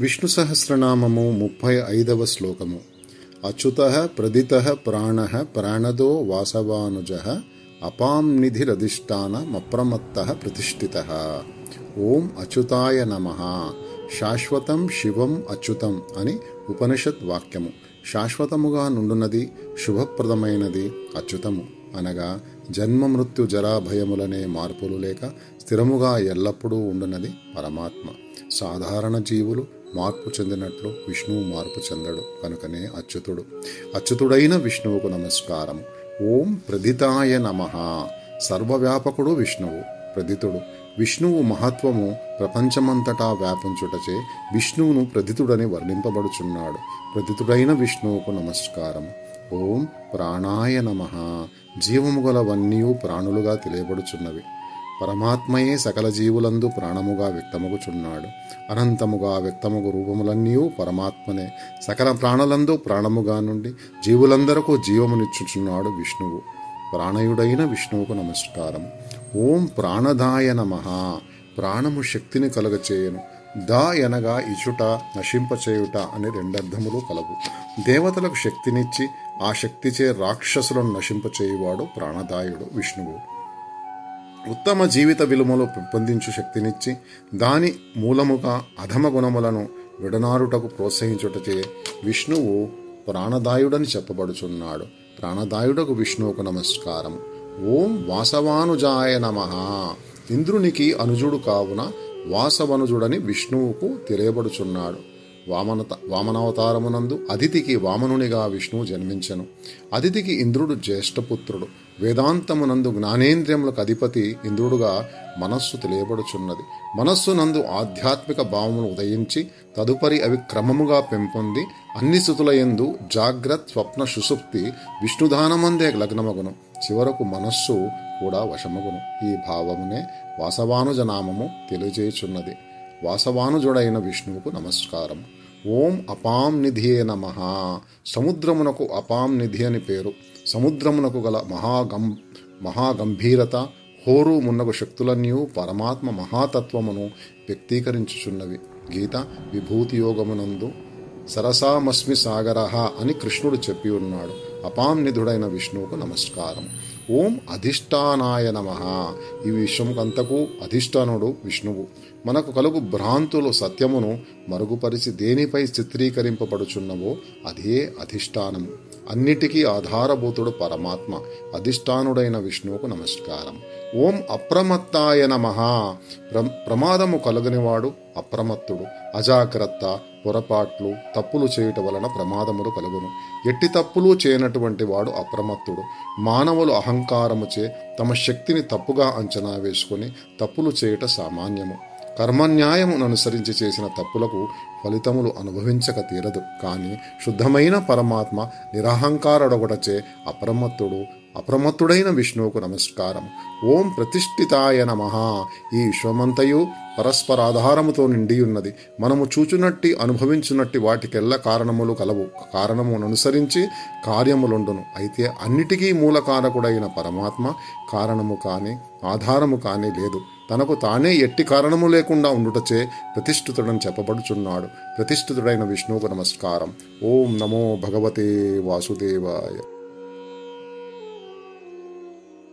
విష్ణు సహస్రనామము 35వ శ్లోకము. అచ్యుతః ప్రదితః ప్రాణః ప్రాణదో వాసవానుజః అపాంనిధిరధిష్ఠానమప్రమత్తః ప్రతిష్ఠితః. ఓం అచ్యుతాయ నమః. శాశ్వతం శివం అచ్యుతం అని ఉపనిషత్ వాక్యము. శాశ్వతముగా నుండున్నది, శుభప్రదమైనది అచ్యుతము అనగా జన్మ మృత్యు జరా భయములనే మార్పులు లేక స్థిరముగా ఎల్లప్పుడూ ఉండున్నది పరమాత్మ. సాధారణ జీవులు మార్పు చెందినట్లు విష్ణువు మార్పు చెందడు, కనుకనే అచ్యుతుడు. అచ్యుతుడైన విష్ణువుకు నమస్కారం. ఓం ప్రదితాయ నమః. సర్వవ్యాపకుడు విష్ణువు, ప్రదితుడు. విష్ణువు మహత్వము ప్రపంచమంతటా వ్యాపించుటచే విష్ణువును ప్రదితుడని వర్ణింపబడుచున్నాడు. ప్రదితుడైన విష్ణువుకు నమస్కారం. ఓం ప్రాణాయ నమః. జీవము గలవన్నీ ప్రాణులుగా తెలియబడుచున్నవి. పరమాత్మయే సకల జీవులందు ప్రాణముగా వ్యక్తమగుచున్నాడు. అనంతముగా వ్యక్తమగు రూపములన్నీ పరమాత్మనే. సకల ప్రాణులందు ప్రాణముగా నుండి జీవులందరకు జీవమునిచ్చుచున్నాడు విష్ణువు. ప్రాణయుడైన విష్ణువుకు నమస్కారం. ఓం ప్రాణదాయ నమః. ప్రాణము శక్తిని కలుగచేయను. దా ఎనగా ఇచుట, నశింపచేయుట అని రెండర్థములు కలవు. దేవతలకు శక్తినిచ్చి ఆ శక్తిచే రాక్షసులను నశింపచేయువాడు ప్రాణదాయుడు విష్ణువు. ఉత్తమ జీవిత విలువలు పెంపొందించు శక్తినిచ్చి దాని మూలముగా అధమ గుణములను విడనారుటకు ప్రోత్సహించుటచే విష్ణువు ప్రాణదాయుడని చెప్పబడుచున్నాడు. ప్రాణదాయుడకు విష్ణువుకు నమస్కారం. ఓం వాసవానుజాయ నమః. ఇంద్రునికి అనుజుడు కావున వాసవనుజుడని విష్ణువుకు తెలియబడుచున్నాడు. వామనావతారమునందు అదితికి వామనునిగా విష్ణువు జన్మించెను. అదితికి ఇంద్రుడు జ్యేష్ఠపుత్రుడు. వేదాంతమునందు జ్ఞానేంద్రియములకు అధిపతి ఇంద్రుడుగా మనస్సు తెలియబడుచున్నది. మనస్సునందు ఆధ్యాత్మిక భావములు ఉదయించి తదుపరి అవి క్రమముగా పెంపొంది అన్ని స్థుతులయందు జాగ్రత్ స్వప్న సుషుప్తి విష్ణుధానమందే లగ్నమగును. చివరకు మనస్సు కూడా వశమగును. ఈ భావమునే వాసవానుజనామము తెలియజేయుచున్నది. వాసవానుజుడైన విష్ణువుకు నమస్కారం. ఓం అపాంనిధియే నమః. సముద్రమునకు అపాంనిధి అని పేరు. సముద్రమునకు గల మహాగంభీరత, హోరు మున్నగు శక్తులన్నీ పరమాత్మ మహాతత్వమును వ్యక్తీకరించుచున్నవి. గీత విభూతి యోగమునందు సరసామస్మి సాగరః అని కృష్ణుడు చెప్పి ఉన్నాడు. అపాంనిధుడైన విష్ణువుకు నమస్కారం. ఓం అధిష్టానాయ నమః. ఈ విశ్వముకంతకు అధిష్టానుడు విష్ణువు. మనకు కలుగు భ్రాంతులు సత్యమును మరుగుపరిచి దేనిపై చిత్రీకరింపబడుచున్నవో అదే అధిష్టానము. అన్నిటికీ ఆధారభూతుడు పరమాత్మ. అధిష్టానుడైన విష్ణువుకు నమస్కారం. ఓం అప్రమత్తాయ నమః. ప్రమాదము కలుగనివాడు అప్రమత్తుడు. అజాగ్రత్త, పొరపాట్లు, తప్పులు చేయుట వలన ప్రమాదములు కలుగును. ఎట్టి తప్పులు చేయనటువంటి వాడు అప్రమత్తుడు. మానవులు అహంకారముచే తమ శక్తిని తప్పుగా అంచనా వేసుకుని తప్పులు చేయుట సామాన్యము. కర్మన్యాయమును అనుసరించి చేసిన తప్పులకు ఫలితములు అనుభవించక తీరదు. కానీ శుద్ధమైన పరమాత్మ నిరహంకారుడొకటచే అప్రమత్తుడైన విష్ణువుకు నమస్కారం. ఓం ప్రతిష్ఠితాయ నమః. ఈ విశ్వమంతయు పరస్పరాధారముతో నిండియున్నది. మనము చూచునట్టి అనుభవించునట్టి వాటికెల్ల కారణములు కలవు. కారణమును అనుసరించి కార్యములుండును. అయితే అన్నిటికీ మూలకారకుడైన పరమాత్మ కారణము కానీ ఆధారము కానీ లేదు. తనకు తానే ఎట్టి కారణము లేకుండా ఉండుటచే ప్రతిష్ఠితుడని చెప్పబడుచున్నాడు. ప్రతిష్ఠితుడైన విష్ణువుకు నమస్కారం. ఓం నమో భగవతే వాసుదేవాయ.